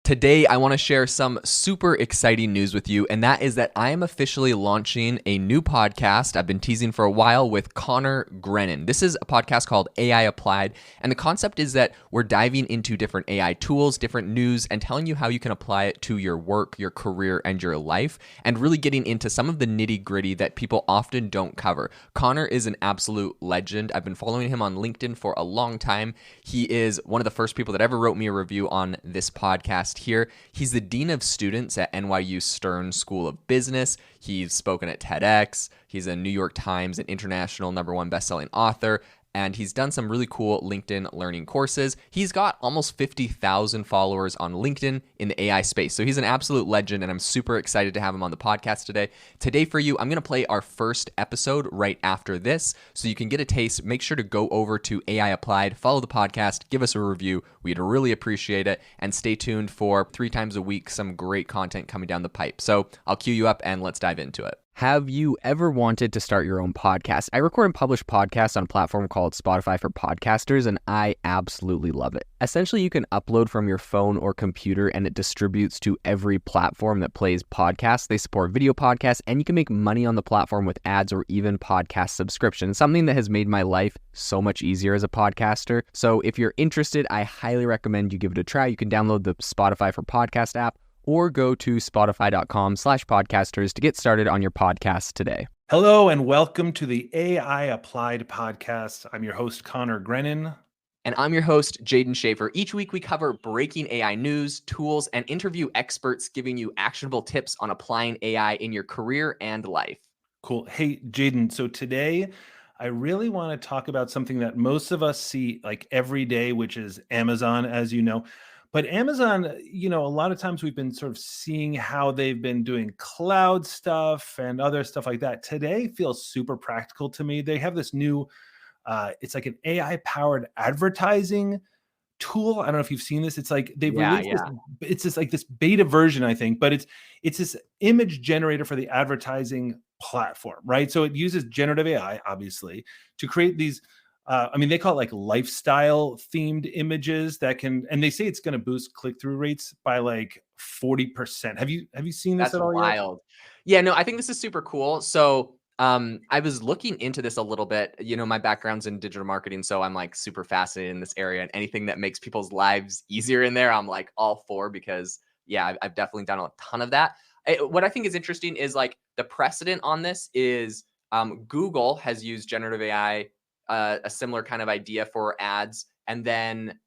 Today, I want to share some super exciting news with you, and that is that I am officially launching a new podcast I've been teasing for a while with Conor Grennan. This is a podcast called AI Applied, and the concept is that we're diving into different AI tools, different news, and telling you how you can apply it to your work, your career, and your life, and really getting into some of the nitty-gritty that people often don't cover. Conor is an absolute legend. I've been following him on LinkedIn for a long time. He is one of the first people that ever wrote me a review on this podcast here. He's the Dean of Students at NYU Stern School of Business. He's spoken at TEDx. He's a New York Times and international #1 bestselling author. And he's done some really cool LinkedIn learning courses. He's got almost 50,000 followers on LinkedIn in the AI space. So he's an absolute legend, and I'm super excited to have him on the podcast today. Today for you, I'm going to play our first episode right after this, so you can get a taste. Make sure to go over to AI Applied, follow the podcast, give us a review. We'd really appreciate it. And stay tuned for 3 times a week, some great content coming down the pipe. So I'll cue you up and let's dive into it. Have you ever wanted to start your own podcast? I record and publish podcasts on a platform called Spotify for Podcasters, and I absolutely love it. Essentially, you can upload from your phone or computer, and it distributes to every platform that plays podcasts. They support video podcasts, and you can make money on the platform with ads or even podcast subscriptions, something that has made my life so much easier as a podcaster. So if you're interested, I highly recommend you give it a try. You can download the Spotify for Podcast app, or go to spotify.com/podcasters to get started on your podcast today. Hello and welcome to the AI Applied podcast. I'm your host, Conor Grennan. And I'm your host, Jaden Schaefer. Each week we cover breaking AI news, tools, and interview experts giving you actionable tips on applying AI in your career and life. Cool. Hey, Jaden, so today I really want to talk about something that most of us see like every day, which is Amazon, as you know. But Amazon, a lot of times we've been sort of seeing how they've been doing cloud stuff and other stuff like that. Today feels super practical to me. They have this new, it's like an AI-powered advertising tool. I don't know if you've seen this. It's like they've released this, it's just like this beta version, I think, but it's this image generator for the advertising platform, right? So it uses generative AI, obviously, to create these they call it like lifestyle themed images that can, and they say it's going to boost click-through rates by like 40%. Have you seen this at all yet? That's wild. Yeah, no, I think this is super cool. So I was looking into this a little bit. My background's in digital marketing, so I'm like super fascinated in this area, and anything that makes people's lives easier in there, I'm like all for, because yeah, I've definitely done a ton of that. What I think is interesting is like the precedent on this is Google has used generative AI, a similar kind of idea for ads. And then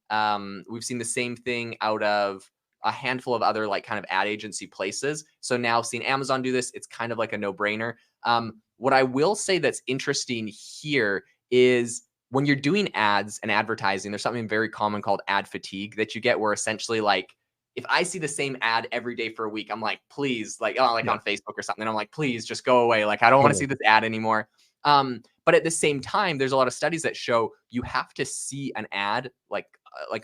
we've seen the same thing out of a handful of other like kind of ad agency places. So now seeing Amazon do this, it's kind of like a no-brainer. What I will say that's interesting here is when you're doing ads and advertising, there's something very common called ad fatigue that you get, where essentially like, if I see the same ad every day for a week, I'm like, please, like, on Facebook or something, I'm like, please just go away. Like, I don't want to see this ad anymore. But at the same time, there's a lot of studies that show you have to see an ad like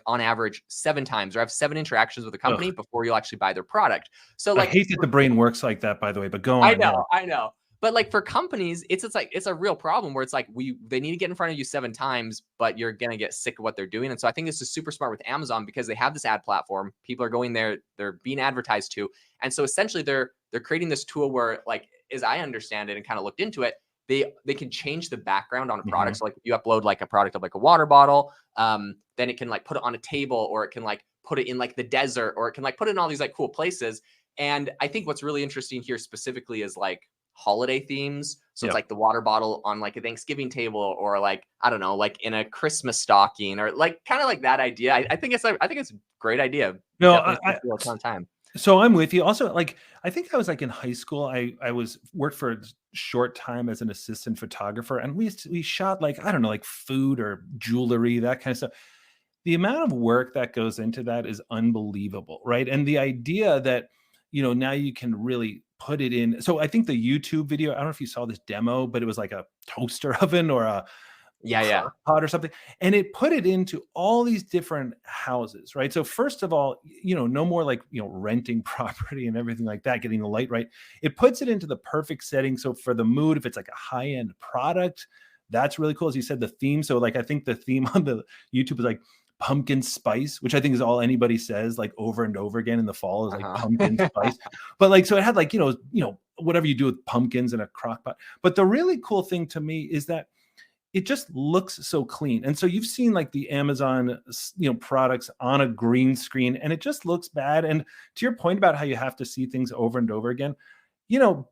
on average 7 times, or have 7 interactions with a company before you'll actually buy their product. So like, I hate that the brain works like that, by the way, but go on. I know. But like for companies, it's like, it's a real problem where it's like they need to get in front of you 7 times, but you're going to get sick of what they're doing. And so I think this is super smart with Amazon, because they have this ad platform. People are going there, they're being advertised to. And so essentially they're creating this tool where, like, as I understand it and kind of looked into it, they can change the background on a product. So like if you upload like a product of like a water bottle, then it can like put it on a table, or it can like put it in like the desert, or it can like put it in all these like cool places. And I think what's really interesting here specifically is like holiday themes. So it's like the water bottle on like a Thanksgiving table, or like, I don't know, like in a Christmas stocking, or like kind of like that idea. I think it's a great idea. No, a ton of time. So I'm with you. Also, like, I think I was like in high school. I worked for a short time as an assistant photographer, and we shot like, I don't know, like food or jewelry, that kind of stuff. The amount of work that goes into that is unbelievable, right? And the idea that, now you can really put it in. So I think the YouTube video, I don't know if you saw this demo, but it was like a toaster oven or a pot or something, and it put it into all these different houses, right? So first of all, no more like renting property and everything like that, getting the light right. It puts it into the perfect setting. So for the mood, if it's like a high-end product, that's really cool. As you said, the theme. So like, I think the theme on the YouTube is like pumpkin spice, which I think is all anybody says like over and over again in the fall is like pumpkin Uh-huh. spice. But like, so it had like, whatever you do with pumpkins in a crock pot. But the really cool thing to me is that it just looks so clean. And so you've seen like the Amazon, products on a green screen, and it just looks bad. And to your point about how you have to see things over and over again,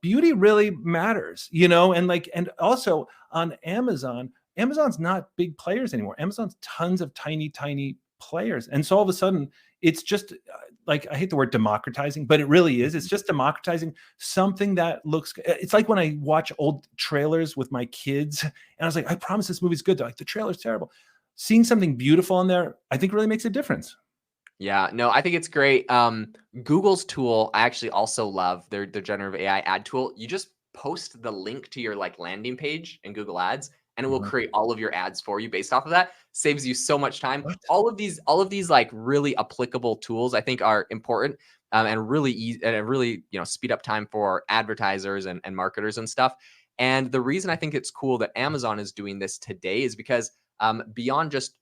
beauty really matters, and also on Amazon, Amazon's not big players anymore. Amazon's tons of tiny, tiny players. And so all of a sudden, it's just like, I hate the word democratizing, but it really is. It's just democratizing something that looks, it's like when I watch old trailers with my kids and I was like, I promise this movie's good. They're like, the trailer's terrible. Seeing something beautiful in there, I think really makes a difference. Yeah, no, I think it's great. Google's tool, I actually also love their generative AI ad tool. You just post the link to your like landing page in Google Ads, and it will Mhm. create all of your ads for you based off of that. Saves you so much time. What? All of these like really applicable tools, I think, are important, and really easy and really speed up time for advertisers and marketers and stuff. And the reason I think it's cool that Amazon is doing this today is because beyond just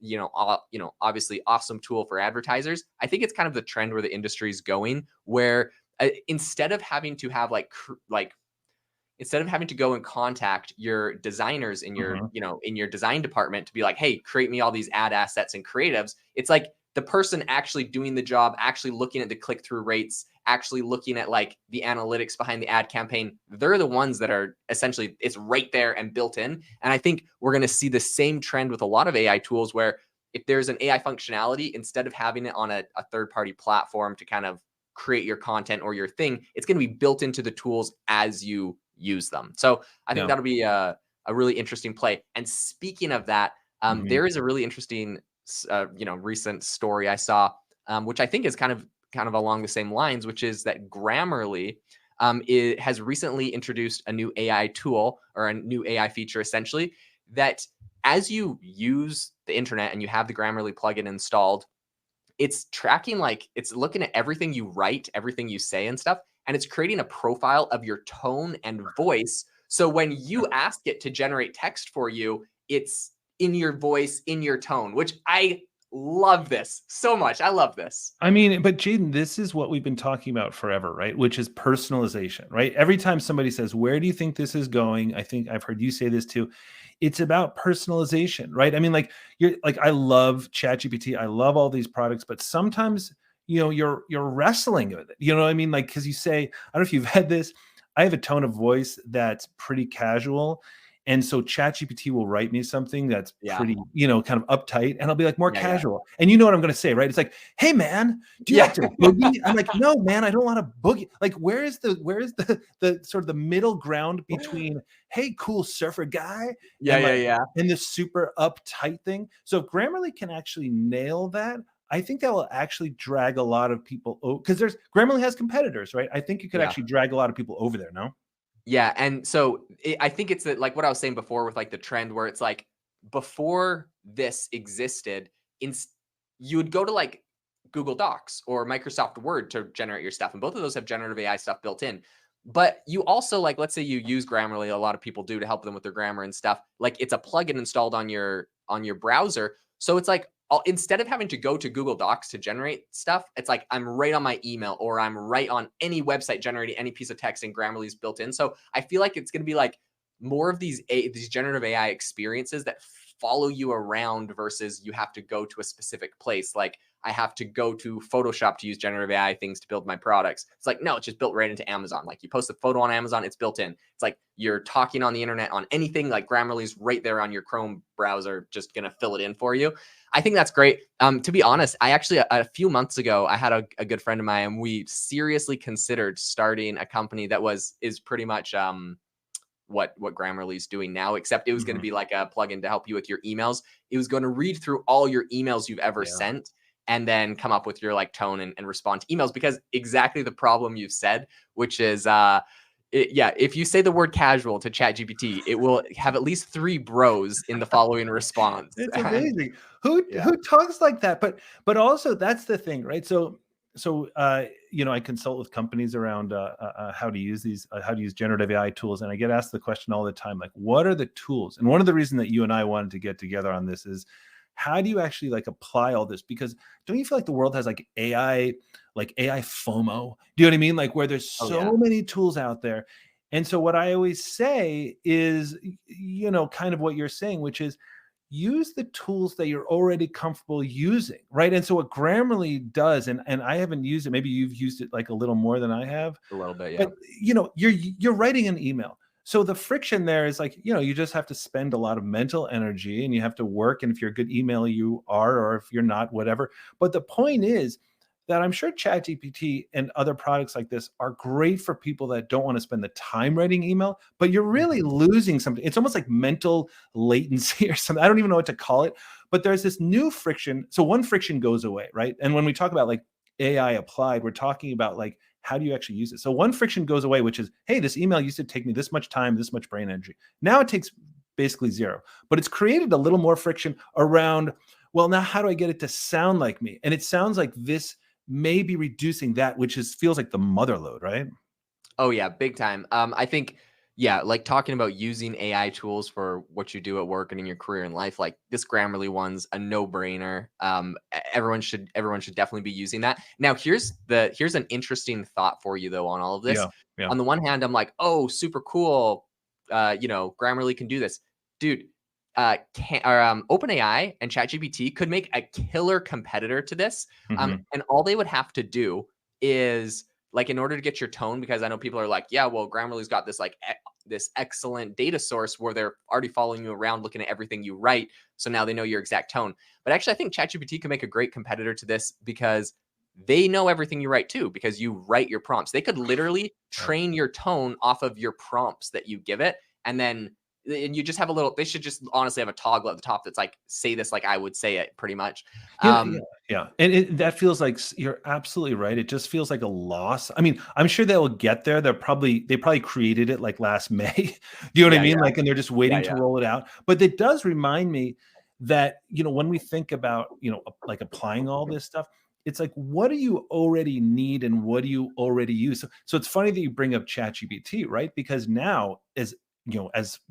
obviously awesome tool for advertisers, I think it's kind of the trend where the industry is going, where instead of having to have instead of having to go and contact your designers in your Mhm. in your design department to be like, hey, create me all these ad assets and creatives, it's like the person actually doing the job, actually looking at the click-through rates, actually looking at like the analytics behind the ad campaign. They're the ones that are essentially, it's right there and built in. And I think we're going to see the same trend with a lot of AI tools where if there's an AI functionality, instead of having it on a third-party platform to kind of create your content or your thing, it's going to be built into the tools as you use them. So I think Yeah. that'll be a really interesting play. And speaking of that, Mhm. there is a really interesting, recent story I saw, which I think is kind of along the same lines, which is that Grammarly it has recently introduced a new AI tool or a new AI feature, essentially, that as you use the internet and you have the Grammarly plugin installed, it's tracking, like it's looking at everything you write, everything you say and stuff, and it's creating a profile of your tone and voice. So when you ask it to generate text for you, it's in your voice, in your tone, which I love this so much. I love this. I mean, but Jaden, this is what we've been talking about forever, right? Which is personalization, right? Every time somebody says, "Where do you think this is going?" I think I've heard you say this too. It's about personalization, right? I mean, like you're like, I love ChatGPT, I love all these products, but sometimes you're wrestling with it. You know what I mean? Like, because you say, I don't know if you've had this. I have a tone of voice that's pretty casual. And so ChatGPT will write me something that's Yeah. pretty, kind of uptight, and I'll be like more Yeah. Yeah. casual. And you know what I'm going to say, right? It's like, "Hey man, do you Yeah. like to boogie?" I'm like, "No, man, I don't want to boogie." Like, where is the sort of the middle ground between, "Hey, cool surfer guy," Yeah. and Yeah. like Yeah. and this super uptight thing? So if Grammarly can actually nail that, I think that will actually drag a lot of people because there's Grammarly has competitors, right? I think you could Yeah. actually drag a lot of people over there. No. Yeah, and so I think it's that, like what I was saying before with like the trend where it's like before this existed, in you would go to like Google Docs or Microsoft Word to generate your stuff, and both of those have generative AI stuff built in. But you also, like, let's say you use Grammarly, a lot of people do, to help them with their grammar and stuff. Like it's a plugin installed on your browser, so it's like instead of having to go to Google Docs to generate stuff, it's like I'm right on my email or I'm right on any website generating any piece of text, and Grammarly's built in. So I feel like it's going to be like more of these generative AI experiences that follow you around versus you have to go to a specific place. Like I have to go to Photoshop to use generative AI things to build my products. It's like, no, it's just built right into Amazon. Like you post a photo on Amazon, it's built in. It's like you're talking on the internet on anything, like Grammarly's right there on your Chrome browser, just going to fill it in for you. I think that's great. To be honest, I actually, a few months ago, I had a good friend of mine, and we seriously considered starting a company that is pretty much what Grammarly's doing now, except it was going to Mhm. be like a plugin to help you with your emails. It was going to read through all your emails you've ever Yeah. sent and then come up with your like tone and respond to emails, because exactly the problem you've said, which is yeah, if you say the word casual to ChatGPT, it will have at least 3 bros in the following response. It's And amazing. Who yeah. who talks like that? But also that's the thing, right? So I consult with companies around how to use how to use generative AI tools, and I get asked the question all the time, like, what are the tools? And one of the reasons that you and I wanted to get together on this is how do you actually like apply all this? Because don't you feel like the world has like AI FOMO? Do you know what I mean? Like where there's Oh yeah. so many tools out there. And so what I always say is, kind of what you're saying, which is use the tools that you're already comfortable using, right? And so what Grammarly does, and I haven't used it, maybe you've used it like a little more than I have, A little bit, yeah. but you're writing an email. So the friction there is like, you just have to spend a lot of mental energy and you have to work. And if you're a good emailer, you are, or if you're not, whatever. But the point is that I'm sure ChatGPT and other products like this are great for people that don't want to spend the time writing email, but you're really Mhm. losing something. It's almost like mental latency or something. I don't even know what to call it, but there's this new friction. So one friction goes away, right? And when we talk about like AI applied, we're talking about like, how do you actually use it? So one friction goes away, which is, hey, this email used to take me this much time, this much brain energy. Now it takes basically zero, but it's created a little more friction around, well, now how do I get it to sound like me? And it sounds like this may be reducing that, which feels like the mother load, right? Oh yeah, big time. I think, yeah, like talking about using AI tools for what you do at work and in your career and life, like this Grammarly one's a no-brainer. Everyone should definitely be using that. Now, here's an interesting thought for you though on all of this. Yeah. Yeah. On the one hand, I'm like, oh, super cool. Grammarly can do this, dude. OpenAI and ChatGPT could make a killer competitor to this. Hmm. And all they would have to do is like in order to get your tone, because I know people are like, yeah, well, Grammarly's got this like this excellent data source where they're already following you around, looking at everything you write, so now they know your exact tone. But actually, I think ChatGPT can make a great competitor to this because they know everything you write too, because you write your prompts. They could literally Right. train your tone off of your prompts that you give it, and you just have a little. They should just honestly have a toggle at the top that's like, say this like I would say it, pretty much. Yeah, yeah. And that feels like you're absolutely right. It just feels like a loss. I mean, I'm sure they'll get there. They probably created it like last May. Do you know what I Yeah, mean? yeah, Like, and they're just yeah, waiting to yeah. roll it out. But it does remind me that, when we think about, like applying all this stuff, it's like, what do you already need and what do you already use? So it's funny that you bring up ChatGPT, right? Because now, as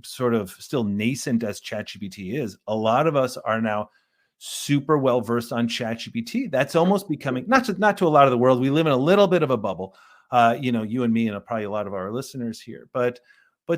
sort of still nascent as ChatGPT is, a lot of us are now super well versed on ChatGPT. That's almost becoming not to a lot of the world. We live in a little bit of a bubble. You and me and probably a lot of our listeners here, but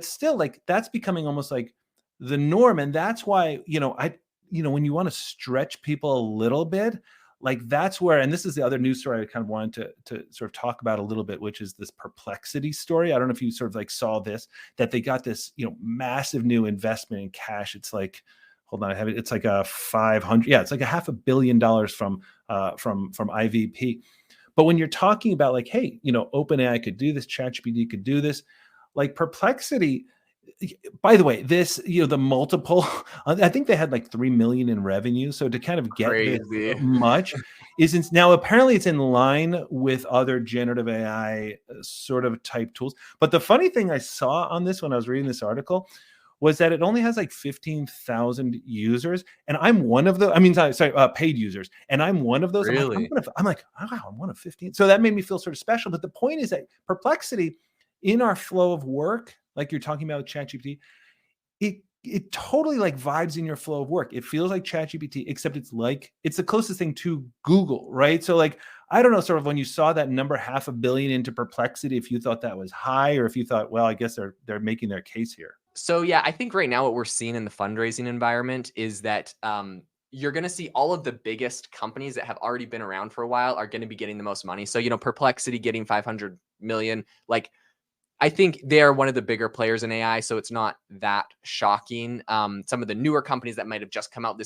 still, like that's becoming almost like the norm, and that's why when you want to stretch people a little bit, like that's where, and this is the other news story I kind of wanted to sort of talk about a little bit, which is this Perplexity story. I don't know if you sort of like saw this, that they got this massive new investment in cash. It's like, hold on, I have it. It's like a 500. Yeah, it's like a $500 million from IVP. But when you're talking about like, hey, OpenAI could do this, ChatGPT could do this, like Perplexity. By the way, this, the multiple, I think they had like 3 million in revenue. So to kind of get this Crazy. much now apparently it's in line with other generative AI sort of type tools. But the funny thing I saw on this when I was reading this article was that it only has like 15,000 users, and I'm one of the. I mean, sorry, paid users, and I'm one of those. Really? I'm like, oh, wow, I'm one of 15. So that made me feel sort of special. But the point is that Perplexity, in our flow of work, like you're talking about with ChatGPT, it totally like vibes in your flow of work. It feels like ChatGPT, except it's the closest thing to Google, right? So like, I don't know, sort of when you saw that number $500 million into Perplexity, if you thought that was high, or if you thought, well, I guess they're making their case here. So yeah, I think right now what we're seeing in the fundraising environment is that you're going to see all of the biggest companies that have already been around for a while are going to be getting the most money. So Perplexity getting 500 million, like I think they're one of the bigger players in AI, so it's not that shocking. Some of the newer companies that might have just come out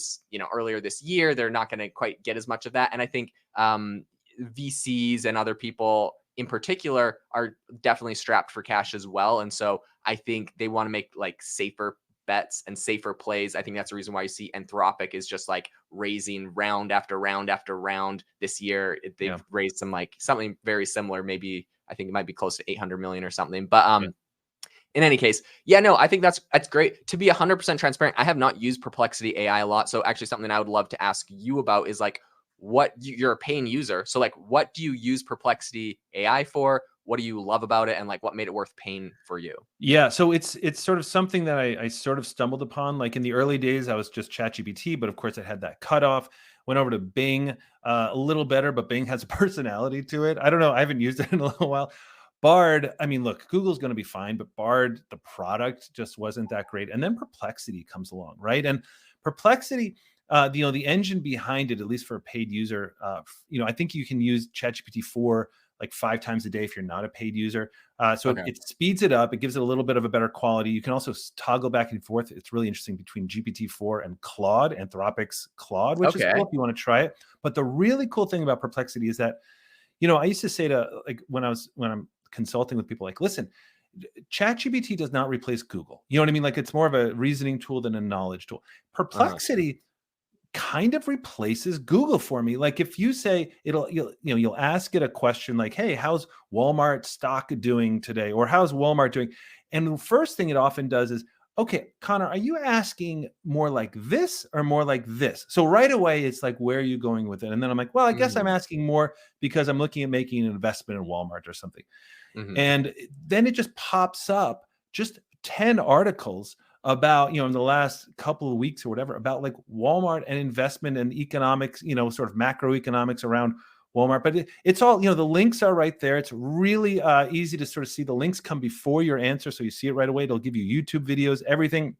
earlier this year, they're not going to quite get as much of that. And I think VCs and other people in particular are definitely strapped for cash as well. And so I think they want to make like safer bets and safer plays. I think that's the reason why you see Anthropic is just like raising round after round after round this year. They've Yeah. raised something very similar. Maybe I think it might be close to 800 million or something. But Yeah. in any case, yeah, no, I think that's great. To be 100% transparent, I have not used Perplexity AI a lot. So actually something I would love to ask you about is like, you're a paying user. So like, what do you use Perplexity AI for? what do you love about it, and like what made it worth paying for you? Yeah, so it's sort of something that I sort of stumbled upon. Like in the early days, I was just ChatGPT, but of course it had that cutoff. Went over to Bing, a little better, but Bing has a personality to it. I don't know. I haven't used it in a little while. Bard, I mean, look, Google's going to be fine, but Bard, the product just wasn't that great. And then Perplexity comes along, right? And Perplexity, the engine behind it, at least for a paid user, I think you can use ChatGPT 4 like 5 times a day if you're not a paid user. So Okay. it speeds it up. It gives it a little bit of a better quality. You can also toggle back and forth. It's really interesting between GPT-4 and Claude, Anthropic's Claude, which is cool Okay. if you want to try it. But the really cool thing about Perplexity is that, I used to say to like when I'm consulting with people, like, listen, ChatGPT does not replace Google. You know what I mean? Like it's more of a reasoning tool than a knowledge tool. Uh-huh. Perplexity kind of replaces Google for me. Like if you say you'll ask it a question like, "Hey, how's Walmart stock doing today?" or "How's Walmart doing?" And the first thing it often does is, "Okay, Connor, are you asking more like this or more like this?" So right away it's like, "Where are you going with it?" And then I'm like, "Well, I guess I'm Mhm. asking more because I'm looking at making an investment in Walmart or something." Mhm. And then it just pops up just 10 articles about, in the last couple of weeks or whatever, about like Walmart and investment and economics, sort of macroeconomics around Walmart. But it's all, the links are right there. It's really easy to sort of see. The links come before your answer. So you see it right away. It'll give you YouTube videos, everything.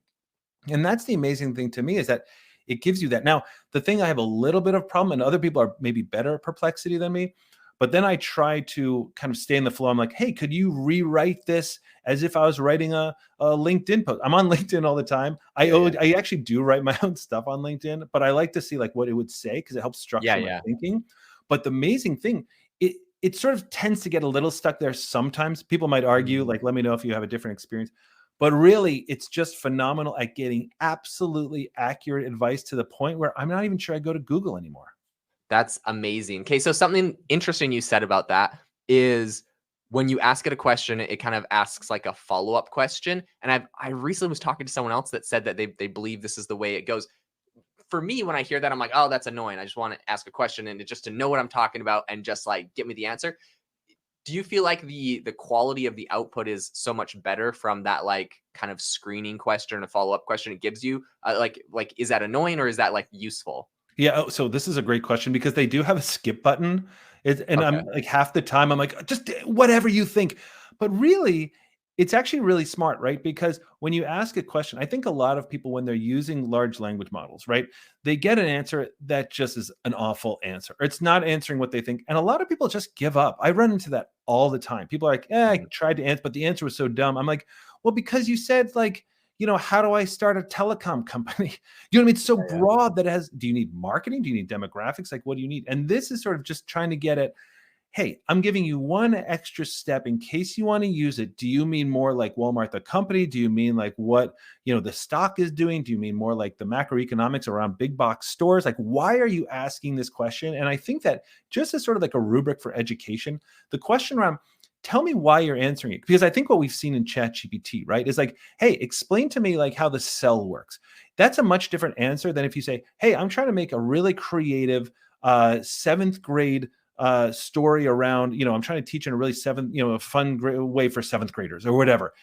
And that's the amazing thing to me, is that it gives you that. Now, the thing I have a little bit of problem, and other people are maybe better at Perplexity than me, but then I try to kind of stay in the flow. I'm like, hey, could you rewrite this as if I was writing a LinkedIn post? I'm on LinkedIn all the time. Yeah, yeah. I actually do write my own stuff on LinkedIn, but I like to see like what it would say because it helps Yeah, structure my yeah. thinking. But the amazing thing, it sort of tends to get a little stuck there sometimes. People might argue, Mhm. like, let me know if you have a different experience. But really, it's just phenomenal at getting absolutely accurate advice to the point where I'm not even sure I go to Google anymore. That's amazing. Okay, so something interesting you said about that is when you ask it a question, it kind of asks like a follow-up question. And I recently was talking to someone else that said that they believe this is the way it goes. For me, when I hear that, I'm like, oh, that's annoying. I just want to ask a question and just to know what I'm talking about and just like get me the answer. Do you feel like the quality of the output is so much better from that like kind of screening question, a follow-up question it gives you? Like is that annoying or is that like useful? Yeah. Oh, so this is a great question because they do have a skip button. And Okay. I'm like, half the time I'm like, just whatever you think. But really, it's actually really smart, right? Because when you ask a question, I think a lot of people, when they're using large language models, right, they get an answer that just is an awful answer. Or it's not answering what they think. And a lot of people just give up. I run into that all the time. People are like, I Mhm. tried to answer, but the answer was so dumb. I'm like, well, because you said like, how do I start a telecom company? You know what I mean? It's so Yeah, yeah. broad that it has, do you need marketing? Do you need demographics? Like, what do you need? And this is sort of just trying to get at, hey, I'm giving you one extra step in case you want to use it. Do you mean more like Walmart, the company? Do you mean like what, the stock is doing? Do you mean more like the macroeconomics around big box stores? Like, why are you asking this question? And I think that just as sort of like a rubric for education, the question around, tell me why you're answering it. Because I think what we've seen in ChatGPT, right, is like, hey, explain to me like how the cell works. That's a much different answer than if you say, hey, I'm trying to make a really creative seventh grade story around, I'm trying to teach in a really a fun way for seventh graders or whatever.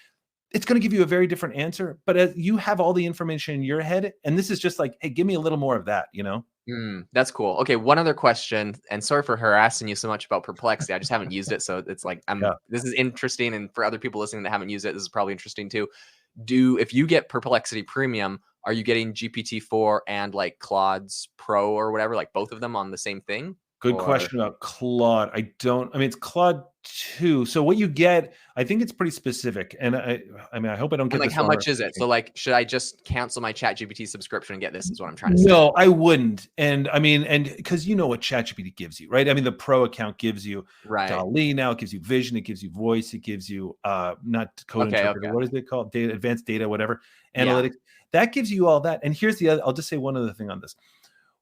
It's going to give you a very different answer, but as you have all the information in your head, and this is just like, hey, give me a little more of that. That's cool. Okay, one other question, and sorry for harassing you so much about Perplexity. I just haven't used it, so it's like Yeah. this is interesting, and for other people listening that haven't used it, this is probably interesting too. Do if you get Perplexity Premium, are you getting GPT-4 and like Claude's Pro or whatever, like both of them on the same thing? Good Or question about Claude. I mean, it's Claude 2. So what you get, I think it's pretty specific. And I mean, I hope I don't and get like this how wrong. much is it? So like should I just cancel my ChatGPT subscription and get this is what I'm trying to say. No, I wouldn't. And I mean, and because you know what ChatGPT gives you, right? I mean, the pro account gives you Right. DALL-E now, it gives you vision, it gives you voice, it gives you not code Okay, interpreter, okay. what is it called? Data, advanced data, whatever, Yeah. analytics. That gives you all that. And here's the other, I'll just say one other thing on this,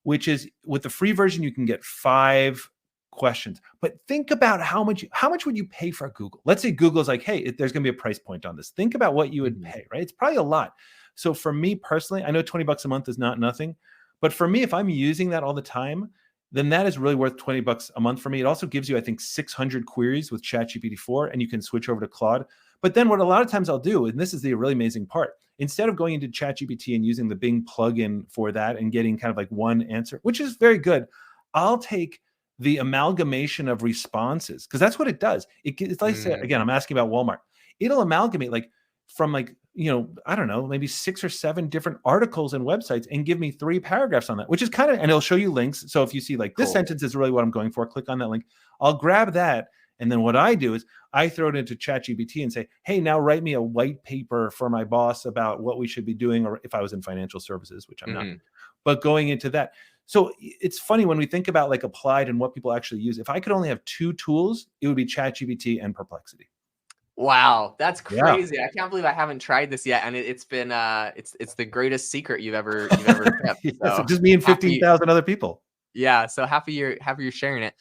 which is with the free version, you can get 5 questions. But think about how much would you pay for Google? Let's say Google's like, hey, there's gonna be a price point on this. Think about what you would Mhm. pay, right? It's probably a lot. So for me personally, I know $20 a month is not nothing, but for me, if I'm using that all the time, then that is really worth $20 a month for me. It also gives you, I think, 600 queries with ChatGPT-4, and you can switch over to Claude. But then what a lot of times I'll do, and this is the really amazing part, instead of going into ChatGPT and using the Bing plugin for that and getting kind of like one answer, which is very good, I'll take the amalgamation of responses, because that's what it does. It's like, again, I'm asking about Walmart. It'll amalgamate like from like, I don't know, maybe 6 or 7 different articles and websites and give me 3 paragraphs on that, which is kind of, and it'll show you links. So if you see like this sentence is really what I'm going for, click on that link. I'll grab that. And then what I do is I throw it into ChatGPT and say, hey, now write me a white paper for my boss about what we should be doing, or if I was in financial services, which I'm not, but going into that. So it's funny when we think about like applied and what people actually use. If I could only have 2 tools, it would be ChatGPT and Perplexity. Wow, that's crazy. I can't believe I haven't tried this yet. And it's been it's the greatest secret you've ever kept. So just me and 15,000 other people. Yeah. So happy you're sharing it.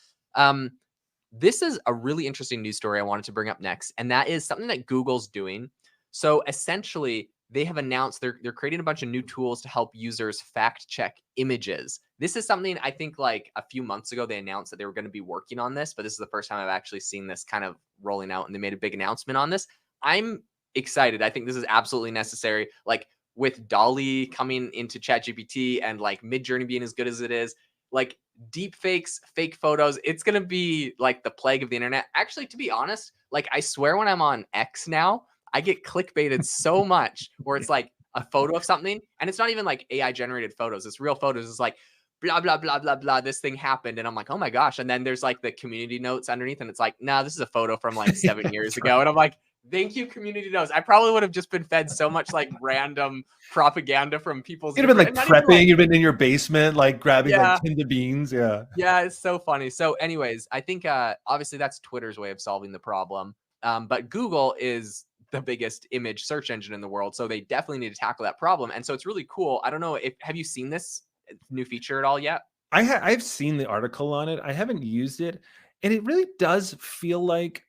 This is a really interesting news story I wanted to bring up next, and that is something that Google's doing. So essentially, they have announced they're creating a bunch of new tools to help users fact check images. This is something I think like a few months ago they announced that they were going to be working on this, but this is the first time I've actually seen this kind of rolling out, and they made a big announcement on this. I'm excited. I think this is absolutely necessary. Like with Dolly coming into ChatGPT and like Midjourney being as good as it is, like deep fakes, fake photos, it's going to be like the plague of the internet. Actually, to be honest, like I swear when I'm on X now, I get clickbaited so much where it's like a photo of something and it's not even like AI generated photos. It's real photos. It's like blah, blah, blah, blah, blah. This thing happened. And I'm like, oh my gosh. And then there's like the community notes underneath and it's like, nah, this is a photo from like 7 years ago. And I'm like, thank you, community notes. I probably would have just been fed so much like random propaganda from people's. You'd have been like prepping. You'd been in your basement, like grabbing like tins of beans. Yeah. Yeah. It's so funny. So anyways, I think obviously that's Twitter's way of solving the problem. But Google is the biggest image search engine in the world. So they definitely need to tackle that problem. And so it's really cool. I don't know have you seen this new feature at all yet? I've seen the article on it. I haven't used it. And it really does feel like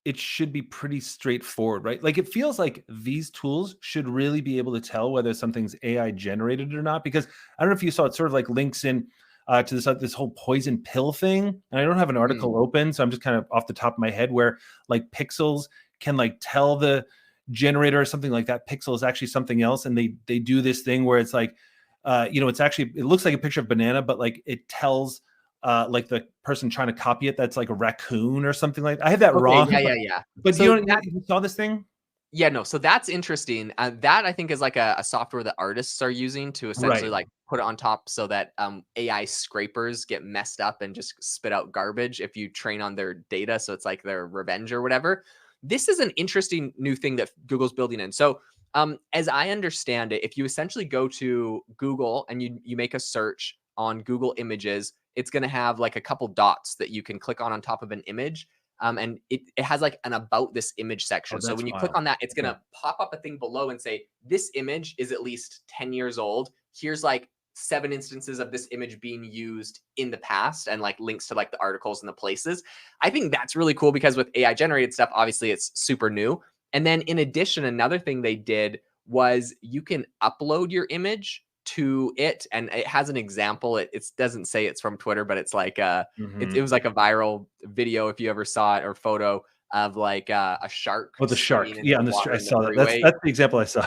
it should be pretty straightforward, right? Like it feels like these tools should really be able to tell whether something's AI generated or not. Because I don't know if you saw it sort of like links in to this whole poison pill thing. And I don't have an article open, so I'm just kind of off the top of my head where like pixels can like tell the generator or something like that pixel is actually something else. And they do this thing where it's like, it looks like a picture of banana, but like it tells like the person trying to copy it that's like a raccoon or something like that. I have that wrong. Yeah. But so you saw this thing? Yeah, no. So that's interesting. That I think is like a software that artists are using to essentially like put it on top so that AI scrapers get messed up and just spit out garbage if you train on their data. So it's like their revenge or whatever. This is an interesting new thing that Google's building in. So as I understand it, if you essentially go to Google and you make a search on Google Images, it's going to have like a couple dots that you can click on top of an image. And it has like an about this image section. So when you click on that, it's going to pop up a thing below and say, this image is at least 10 years old. Here's like 7 instances of this image being used in the past and like links to like the articles and the places. I think that's really cool because with AI generated stuff, obviously it's super new. And then in addition, another thing they did was you can upload your image to it, and it has an example. It doesn't say it's from Twitter, but it's like it was like a viral video if you ever saw it, or photo of like a shark. Oh, the shark. Yeah, I saw that. That's the example I saw.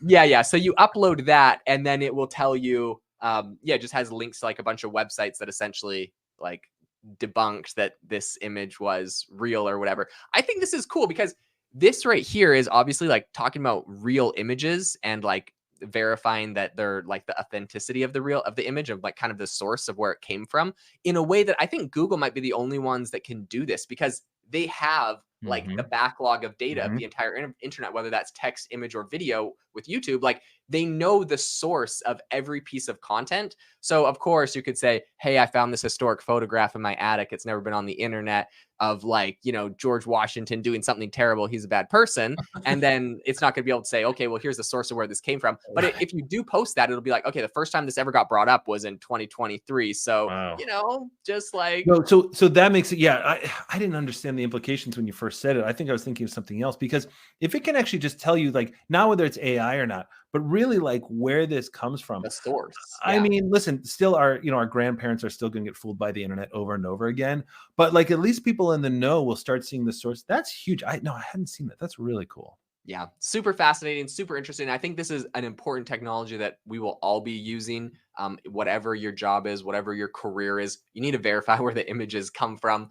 Yeah. So you upload that, and then it will tell you. It just has links to like a bunch of websites that essentially like debunked that this image was real or whatever. I think this is cool because this right here is obviously like talking about real images and like verifying that they're like the authenticity of the image, of like kind of the source of where it came from, in a way that I think Google might be the only ones that can do this because they have like the backlog of data of the entire internet, whether that's text, image, or video with YouTube. Like they know the source of every piece of content. So of course you could say, hey, I found this historic photograph in my attic. It's never been on the internet, of like, George Washington doing something terrible. He's a bad person. And then it's not going to be able to say, okay, well, here's the source of where this came from. But if you do post that, it'll be like, okay, the first time this ever got brought up was in 2023. So, just like. No, so that makes it. Yeah. I didn't understand the implications when you first first said it, I think I was thinking of something else, because if it can actually just tell you, like, not whether it's AI or not, but really like where this comes from. The source. I mean, listen, still our grandparents are still going to get fooled by the internet over and over again, but like at least people in the know will start seeing the source. That's huge. I hadn't seen that. That's really cool. Yeah, super fascinating, super interesting. I think this is an important technology that we will all be using. Whatever your job is, whatever your career is, you need to verify where the images come from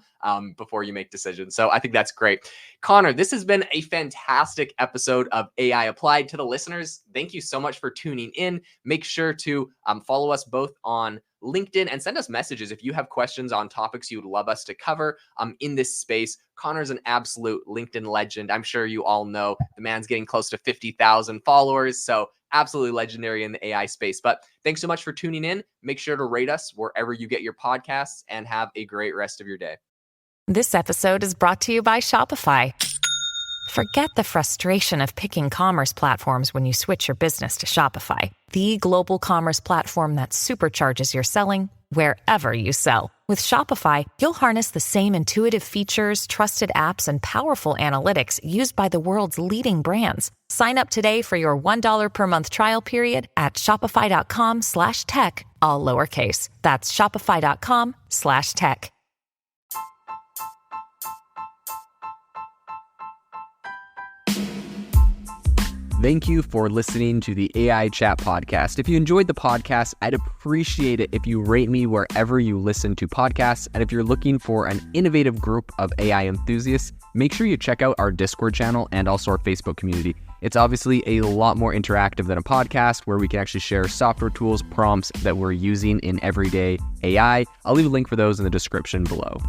before you make decisions. So I think that's great. Conor, this has been a fantastic episode of AI Applied. To the listeners, thank you so much for tuning in. Make sure to follow us both on LinkedIn and send us messages if you have questions on topics you would love us to cover in this space. Conor's an absolute LinkedIn legend. I'm sure you all know the man's getting close to 50,000 followers. So absolutely legendary in the AI space. But thanks so much for tuning in. Make sure to rate us wherever you get your podcasts, and have a great rest of your day. This episode is brought to you by Shopify. Forget the frustration of picking commerce platforms when you switch your business to Shopify, the global commerce platform that supercharges your selling wherever you sell. With Shopify, you'll harness the same intuitive features, trusted apps, and powerful analytics used by the world's leading brands. Sign up today for your $1 per month trial period at shopify.com/tech, all lowercase. That's shopify.com/tech. Thank you for listening to the AI Chat Podcast. If you enjoyed the podcast, I'd appreciate it if you rate me wherever you listen to podcasts. And if you're looking for an innovative group of AI enthusiasts, make sure you check out our Discord channel and also our Facebook community. It's obviously a lot more interactive than a podcast, where we can actually share software tools, prompts that we're using in everyday AI. I'll leave a link for those in the description below.